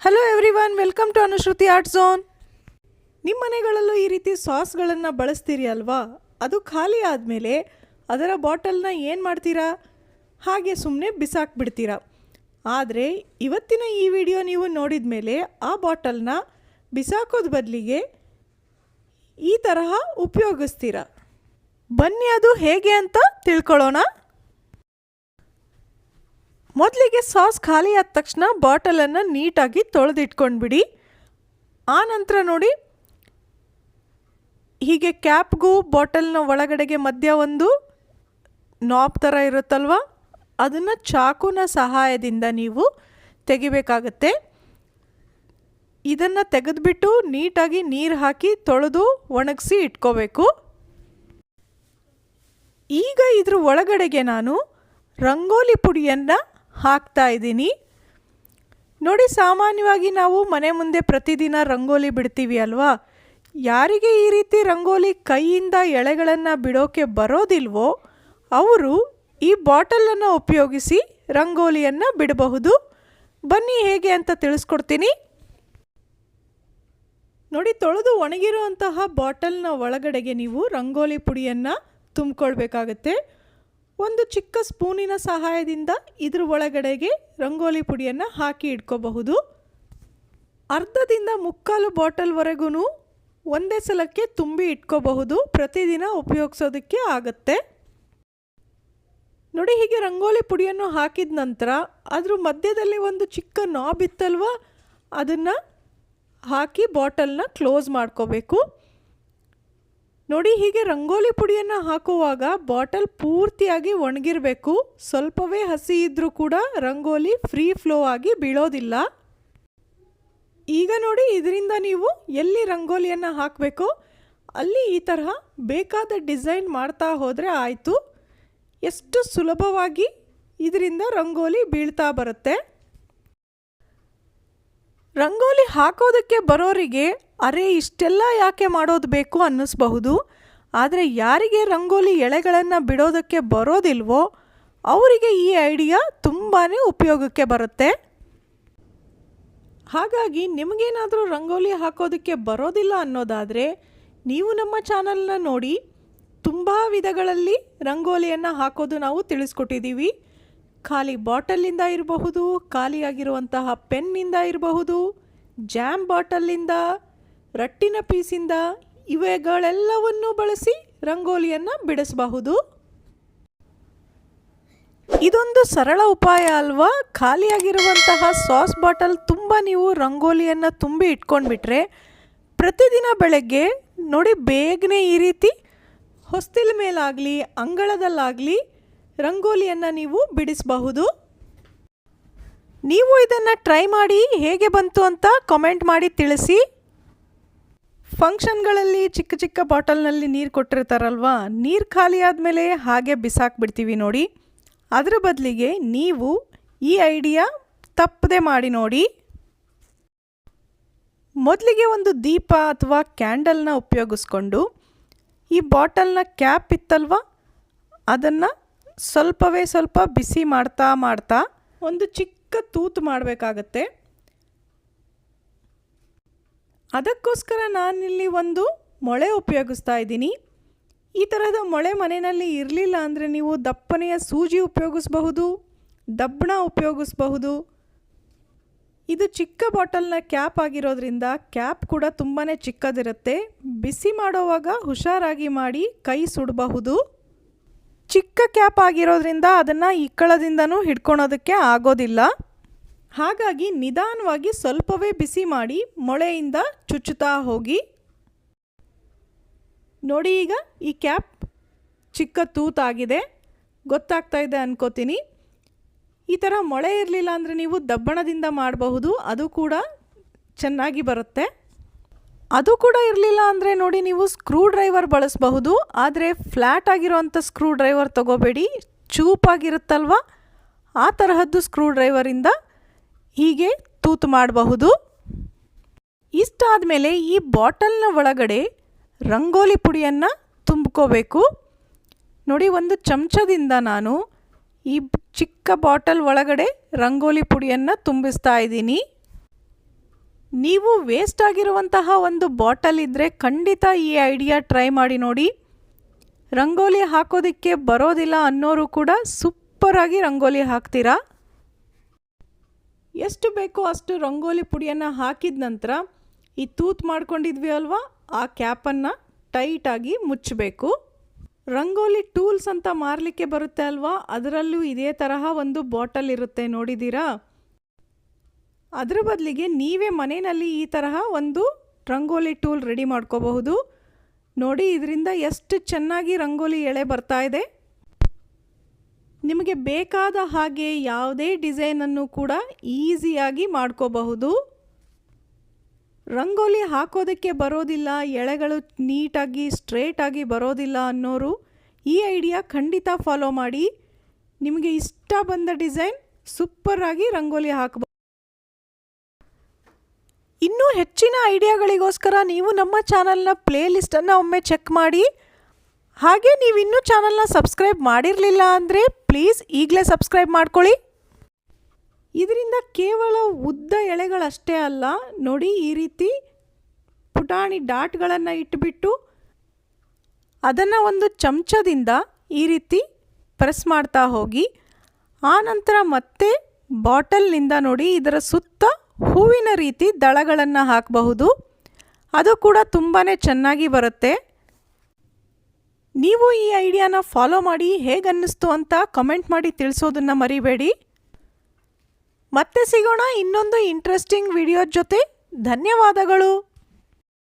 Hello everyone, welcome to Anushruti art zone. ನಿಮ್ಮ ಮನೆಗಳಲ್ಲೂ ಈ ರೀತಿ ಸಾಸ್ಗಳನ್ನು ಬಳಸ್ತೀರಿ ಅಲ್ವಾ? ಅದು ಖಾಲಿ ಆದಮೇಲೆ ಅದರ ಬಾಟಲ್ನ ಏನು ಮಾಡ್ತೀರಾ? ಹಾಗೆ ಸುಮ್ಮನೆ ಬಿಸಾಕ್ಬಿಡ್ತೀರಾ. ಆದರೆ ಇವತ್ತಿನ ಈ ವಿಡಿಯೋ ನೀವು ನೋಡಿದ ಮೇಲೆ ಆ ಬಾಟಲ್ನ ಬಿಸಾಕೋದು ಬದಲಿಗೆ ಈ ತರಹ ಉಪಯೋಗಿಸ್ತೀರಾ. ಬನ್ನಿ ಅದು ಹೇಗೆ ಅಂತ ತಿಳ್ಕೊಳ್ಳೋಣ. ಮೊದಲಿಗೆ ಸಾಸ್ ಖಾಲಿ ಆದ ತಕ್ಷಣ ಬಾಟಲನ್ನು ನೀಟಾಗಿ ತೊಳೆದಿಟ್ಕೊಂಡ್ಬಿಡಿ. ಆ ನಂತರ ನೋಡಿ, ಹೀಗೆ ಕ್ಯಾಪ್ಗೂ ಬಾಟಲ್ನ ಒಳಗಡೆಗೆ ಮಧ್ಯ ಒಂದು ನಾಬ್ ಥರ ಇರುತ್ತಲ್ವ, ಅದನ್ನು ಚಾಕುನ ಸಹಾಯದಿಂದ ನೀವು ತೆಗಿಬೇಕಾಗತ್ತೆ. ಇದನ್ನು ತೆಗೆದುಬಿಟ್ಟು ನೀಟಾಗಿ ನೀರು ಹಾಕಿ ತೊಳೆದು ಒಣಗಿಸಿ ಇಟ್ಕೋಬೇಕು. ಈಗ ಇದ್ರ ಒಳಗಡೆಗೆ ನಾನು ರಂಗೋಲಿ ಪುಡಿಯನ್ನು ಹಾಕ್ತಾ ಇದ್ದೀನಿ. ನೋಡಿ, ಸಾಮಾನ್ಯವಾಗಿ ನಾವು ಮನೆ ಮುಂದೆ ಪ್ರತಿದಿನ ರಂಗೋಲಿ ಬಿಡ್ತೀವಿ ಅಲ್ವಾ? ಯಾರಿಗೆ ಈ ರೀತಿ ರಂಗೋಲಿ ಕೈಯಿಂದ ಎಳೆಗಳನ್ನು ಬಿಡೋಕ್ಕೆ ಬರೋದಿಲ್ವೋ ಅವರು ಈ ಬಾಟಲನ್ನು ಉಪಯೋಗಿಸಿ ರಂಗೋಲಿಯನ್ನು ಬಿಡಬಹುದು. ಬನ್ನಿ ಹೇಗೆ ಅಂತ ತಿಳಿಸ್ಕೊಡ್ತೀನಿ. ನೋಡಿ, ತೊಳೆದು ಒಣಗಿರುವಂತಹ ಬಾಟಲ್ನ ಒಳಗಡೆಗೆ ನೀವು ರಂಗೋಲಿ ಪುಡಿಯನ್ನು ತುಂಬಿಕೊಳ್ಬೇಕಾಗತ್ತೆ. ಒಂದು ಚಿಕ್ಕ ಸ್ಪೂನಿನ ಸಹಾಯದಿಂದ ಇದ್ರ ಒಳಗಡೆಗೆ ರಂಗೋಲಿ ಪುಡಿಯನ್ನು ಹಾಕಿ ಇಟ್ಕೋಬಹುದು. ಅರ್ಧದಿಂದ ಮುಕ್ಕಾಲು ಬಾಟಲ್ವರೆಗೂ ಒಂದೇ ಸಲಕ್ಕೆ ತುಂಬಿ ಇಟ್ಕೋಬಹುದು. ಪ್ರತಿದಿನ ಉಪಯೋಗಿಸೋದಕ್ಕೆ ಆಗುತ್ತೆ. ನೋಡಿ, ಹೀಗೆ ರಂಗೋಲಿ ಪುಡಿಯನ್ನು ಹಾಕಿದ ನಂತರ ಅದ್ರ ಮಧ್ಯದಲ್ಲಿ ಒಂದು ಚಿಕ್ಕ ನಾಬ್ ಇತ್ತಲ್ವ, ಅದನ್ನು ಹಾಕಿ ಬಾಟಲ್ನ ಕ್ಲೋಸ್ ಮಾಡ್ಕೋಬೇಕು. ನೋಡಿ, ಹೀಗೆ ರಂಗೋಲಿ ಪುಡಿಯನ್ನು ಹಾಕುವಾಗ ಬಾಟಲ್ ಪೂರ್ತಿಯಾಗಿ ಒಣಗಿರಬೇಕು. ಸ್ವಲ್ಪವೇ ಹಸಿ ಇದ್ದರೂ ಕೂಡ ರಂಗೋಲಿ ಫ್ರೀ ಫ್ಲೋ ಆಗಿ ಬೀಳೋದಿಲ್ಲ. ಈಗ ನೋಡಿ, ಇದರಿಂದ ನೀವು ಎಲ್ಲಿ ರಂಗೋಲಿಯನ್ನು ಹಾಕಬೇಕೋ ಅಲ್ಲಿ ಈ ತರಹ ಬೇಕಾದ ಡಿಸೈನ್ ಮಾಡ್ತಾ ಹೋದರೆ ಆಯಿತು. ಎಷ್ಟು ಸುಲಭವಾಗಿ ಇದರಿಂದ ರಂಗೋಲಿ ಬೀಳ್ತಾ ಬರುತ್ತೆ. ರಂಗೋಲಿ ಹಾಕೋದಕ್ಕೆ ಬರೋರಿಗೆ ಅರೆ ಇಷ್ಟೆಲ್ಲ ಯಾಕೆ ಮಾಡೋದು ಬೇಕು ಅನ್ನಿಸ್ಬಹುದು. ಆದರೆ ಯಾರಿಗೆ ರಂಗೋಲಿ ಎಳೆಗಳನ್ನು ಬಿಡೋದಕ್ಕೆ ಬರೋದಿಲ್ವೋ ಅವರಿಗೆ ಈ ಐಡಿಯಾ ತುಂಬಾ ಉಪಯೋಗಕ್ಕೆ ಬರುತ್ತೆ. ಹಾಗಾಗಿ ನಿಮಗೇನಾದರೂ ರಂಗೋಲಿ ಹಾಕೋದಕ್ಕೆ ಬರೋದಿಲ್ಲ ಅನ್ನೋದಾದರೆ ನೀವು ನಮ್ಮ ಚಾನಲ್ನ ನೋಡಿ, ತುಂಬ ವಿಧಗಳಲ್ಲಿ ರಂಗೋಲಿಯನ್ನು ಹಾಕೋದು ನಾವು ತಿಳಿಸ್ಕೊಟ್ಟಿದ್ದೀವಿ. ಖಾಲಿ ಬಾಟಲಿಂದ ಇರಬಹುದು, ಖಾಲಿಯಾಗಿರುವಂತಹ ಪೆನ್ನಿಂದ ಇರಬಹುದು, ಜಾಮ್ ಬಾಟಲಿಂದ, ರಟ್ಟಿನ ಪೀಸಿಂದ, ಇವೆಗಳೆಲ್ಲವನ್ನೂ ಬಳಸಿ ರಂಗೋಲಿಯನ್ನು ಬಿಡಿಸಬಹುದು. ಇದೊಂದು ಸರಳ ಉಪಾಯ ಅಲ್ವಾ? ಖಾಲಿಯಾಗಿರುವಂತಹ ಸಾಸ್ ಬಾಟಲ್ ತುಂಬ ನೀವು ರಂಗೋಲಿಯನ್ನು ತುಂಬಿ ಇಟ್ಕೊಂಡ್ಬಿಟ್ರೆ ಪ್ರತಿದಿನ ಬೆಳಗ್ಗೆ ನೋಡಿ ಬೇಗನೆ ಈ ರೀತಿ ಹೊಸ್ತಿಲ ಮೇಲಾಗಲಿ ಅಂಗಳದಲ್ಲಾಗಲಿ ರಂಗೋಲಿಯನ್ನು ನೀವು ಬಿಡಿಸಬಹುದು. ನೀವು ಇದನ್ನು ಟ್ರೈ ಮಾಡಿ ಹೇಗೆ ಬಂತು ಅಂತ ಕಾಮೆಂಟ್ ಮಾಡಿ ತಿಳಿಸಿ. ಫಂಕ್ಷನ್ಗಳಲ್ಲಿ ಚಿಕ್ಕ ಚಿಕ್ಕ ಬಾಟಲ್ನಲ್ಲಿ ನೀರು ಕೊಟ್ಟಿರ್ತಾರಲ್ವ, ನೀರು ಖಾಲಿ ಆದಮೇಲೆ ಹಾಗೆ ಬಿಸಾಕ್ಬಿಡ್ತೀವಿ ನೋಡಿ. ಅದರ ಬದಲಿಗೆ ನೀವು ಈ ಐಡಿಯಾ ತಪ್ಪದೆ ಮಾಡಿ ನೋಡಿ. ಮೊದಲಿಗೆ ಒಂದು ದೀಪ ಅಥವಾ ಕ್ಯಾಂಡಲ್ನ ಉಪಯೋಗಿಸ್ಕೊಂಡು ಈ ಬಾಟಲ್ನ ಕ್ಯಾಪ್ ಇತ್ತಲ್ವ, ಅದನ್ನು ಸ್ವಲ್ಪವೇ ಸ್ವಲ್ಪ ಬಿಸಿ ಮಾಡ್ತಾ ಒಂದು ಚಿಕ್ಕ ತೂತು ಮಾಡಬೇಕಾಗತ್ತೆ. ಅದಕ್ಕೋಸ್ಕರ ನಾನಿಲ್ಲಿ ಒಂದು ಮೊಳೆ ಉಪಯೋಗಿಸ್ತಾ ಇದ್ದೀನಿ. ಈ ಥರದ ಮೊಳೆ ಮನೆಯಲ್ಲಿ ಇರಲಿಲ್ಲ ಅಂದರೆ ನೀವು ದಪ್ಪನೆಯ ಸೂಜಿ ಉಪಯೋಗಿಸಬಹುದು, ದಬ್ಬಣ ಉಪಯೋಗಿಸಬಹುದು. ಇದು ಚಿಕ್ಕ ಬಾಟಲ್ನ ಕ್ಯಾಪ್ ಆಗಿರೋದ್ರಿಂದ ಕ್ಯಾಪ್ ಕೂಡ ತುಂಬಾ ಚಿಕ್ಕದಿರುತ್ತೆ. ಬಿಸಿ ಮಾಡೋವಾಗ ಹುಷಾರಾಗಿ ಮಾಡಿ, ಕೈ ಸುಡಬಹುದು. ಚಿಕ್ಕ ಕ್ಯಾಪ್ ಆಗಿರೋದ್ರಿಂದ ಅದನ್ನು ಇಕ್ಕಳದಿಂದನೂ ಹಿಡ್ಕೊಳೋದಕ್ಕೆ ಆಗೋದಿಲ್ಲ. ಹಾಗಾಗಿ ನಿಧಾನವಾಗಿ ಸ್ವಲ್ಪವೇ ಬಿಸಿ ಮಾಡಿ ಮೊಳೆಯಿಂದ ಚುಚ್ಚುತ್ತಾ ಹೋಗಿ. ನೋಡಿ, ಈಗ ಈ ಕ್ಯಾಪ್ ಚಿಕ್ಕ ತೂತಾಗಿದೆ, ಗೊತ್ತಾಗ್ತಾ ಇದೆ ಅನ್ಕೋತೀನಿ. ಈ ಥರ ಮೊಳೆ ಇರಲಿಲ್ಲ ಅಂದರೆ ನೀವು ದಬ್ಬಣದಿಂದ ಮಾಡಬಹುದು, ಅದು ಕೂಡ ಚೆನ್ನಾಗಿ ಬರುತ್ತೆ. ಅದು ಕೂಡ ಇರಲಿಲ್ಲ ಅಂದರೆ ನೋಡಿ, ನೀವು ಸ್ಕ್ರೂ ಡ್ರೈವರ್ ಬಳಸಬಹುದು. ಆದರೆ ಫ್ಲ್ಯಾಟ್ ಆಗಿರೋವಂಥ ಸ್ಕ್ರೂ ಡ್ರೈವರ್ ತೊಗೋಬೇಡಿ, ಚೂಪಾಗಿರುತ್ತಲ್ವ ಆ ತರಹದ್ದು ಸ್ಕ್ರೂ ಡ್ರೈವರಿಂದ ಹೀಗೆ ತೂತು ಮಾಡಬಹುದು. ಇಷ್ಟಾದಮೇಲೆ ಈ ಬಾಟಲ್ನ ಒಳಗಡೆ ರಂಗೋಲಿ ಪುಡಿಯನ್ನು ತುಂಬ್ಕೋಬೇಕು. ನೋಡಿ, ಒಂದು ಚಮಚದಿಂದ ನಾನು ಈ ಚಿಕ್ಕ ಬಾಟಲ್ ಒಳಗಡೆ ರಂಗೋಲಿ ಪುಡಿಯನ್ನು ತುಂಬಿಸ್ತಾ ಇದ್ದೀನಿ. ನೀವು ವೇಸ್ಟ್ ಆಗಿರುವಂತಹ ಒಂದು ಬಾಟಲ್ ಇದ್ದರೆ ಖಂಡಿತ ಈ ಐಡಿಯಾ ಟ್ರೈ ಮಾಡಿ ನೋಡಿ. ರಂಗೋಲಿ ಹಾಕೋದಕ್ಕೆ ಬರೋದಿಲ್ಲ ಅನ್ನೋರು ಕೂಡ ಸೂಪರಾಗಿ ರಂಗೋಲಿ ಹಾಕ್ತೀರಾ. ಎಷ್ಟು ಬೇಕೋ ಅಷ್ಟು ರಂಗೋಲಿ ಪುಡಿಯನ್ನು ಹಾಕಿದ ನಂತರ ಈ ತೂತ್ ಮಾಡ್ಕೊಂಡಿದ್ವಿ ಅಲ್ವಾ, ಆ ಕ್ಯಾಪನ್ನು ಟೈಟಾಗಿ ಮುಚ್ಚಬೇಕು. ರಂಗೋಲಿ ಟೂಲ್ಸ್ ಅಂತ ಮಾರಲಿಕ್ಕೆ ಬರುತ್ತೆ ಅಲ್ವಾ, ಅದರಲ್ಲೂ ಇದೇ ತರಹ ಒಂದು ಬಾಟಲ್ ಇರುತ್ತೆ ನೋಡಿದ್ದೀರಾ. ಅದರ ಬದಲಿಗೆ ನೀವೇ ಮನೆಯಲ್ಲಿ ಈ ತರಹ ಒಂದು ರಂಗೋಲಿ ಟೂಲ್ ರೆಡಿ ಮಾಡ್ಕೋಬಹುದು. ನೋಡಿ ಇದರಿಂದ ಎಷ್ಟು ಚೆನ್ನಾಗಿ ರಂಗೋಲಿ ಎಳೆ ಬರ್ತಾ ಇದೆ. ನಿಮಗೆ ಬೇಕಾದ ಹಾಗೆ ಯಾವುದೇ ಡಿಸೈನನ್ನು ಕೂಡ ಈಸಿಯಾಗಿ ಮಾಡ್ಕೋಬಹುದು. ರಂಗೋಲಿ ಹಾಕೋದಕ್ಕೆ ಬರೋದಿಲ್ಲ, ಎಳೆಗಳು ನೀಟಾಗಿ ಸ್ಟ್ರೇಟಾಗಿ ಬರೋದಿಲ್ಲ ಅನ್ನೋರು ಈ ಐಡಿಯಾ ಖಂಡಿತ ಫಾಲೋ ಮಾಡಿ. ನಿಮಗೆ ಇಷ್ಟ ಬಂದ ಡಿಸೈನ್ ಸೂಪರಾಗಿ ರಂಗೋಲಿ ಹಾಕಬಹುದು. ಇನ್ನೂ ಹೆಚ್ಚಿನ ಐಡಿಯಾಗಳಿಗೋಸ್ಕರ ನೀವು ನಮ್ಮ ಚಾನಲ್ನ ಪ್ಲೇಲಿಸ್ಟನ್ನು ಒಮ್ಮೆ ಚೆಕ್ ಮಾಡಿ. ಹಾಗೆ ನೀವು ಇನ್ನೂ ಚಾನಲ್ನ ಸಬ್ಸ್ಕ್ರೈಬ್ ಮಾಡಿರಲಿಲ್ಲ ಅಂದರೆ ಪ್ಲೀಸ್ ಈಗಲೇ ಸಬ್ಸ್ಕ್ರೈಬ್ ಮಾಡ್ಕೊಳ್ಳಿ. ಇದರಿಂದ ಕೇವಲ ಉದ್ದ ಎಳೆಗಳಷ್ಟೇ ಅಲ್ಲ, ನೋಡಿ ಈ ರೀತಿ ಪುಟಾಣಿ ಡಾಟ್ಗಳನ್ನು ಇಟ್ಟುಬಿಟ್ಟು ಅದನ್ನು ಒಂದು ಚಮಚದಿಂದ ಈ ರೀತಿ ಪ್ರೆಸ್ ಮಾಡ್ತಾ ಹೋಗಿ ಆನಂತರ ಮತ್ತೆ ಬಾಟಲ್ನಿಂದ ನೋಡಿ ಇದರ ಸುತ್ತ ಹೂವಿನ ರೀತಿ ದಳಗಳನ್ನು ಹಾಕಬಹುದು. ಅದು ಕೂಡ ತುಂಬಾ ಚೆನ್ನಾಗಿ ಬರುತ್ತೆ. ನೀವು ಈ ಐಡಿಯಾನ ಫಾಲೋ ಮಾಡಿ ಹೇಗನ್ನಿಸ್ತು ಅಂತ ಕಮೆಂಟ್ ಮಾಡಿ ತಿಳಿಸೋದನ್ನು ಮರಿಬೇಡಿ. ಮತ್ತೆ ಸಿಗೋಣ ಇನ್ನೊಂದು ಇಂಟ್ರೆಸ್ಟಿಂಗ್ ವಿಡಿಯೋ ಜೊತೆ. ಧನ್ಯವಾದಗಳು.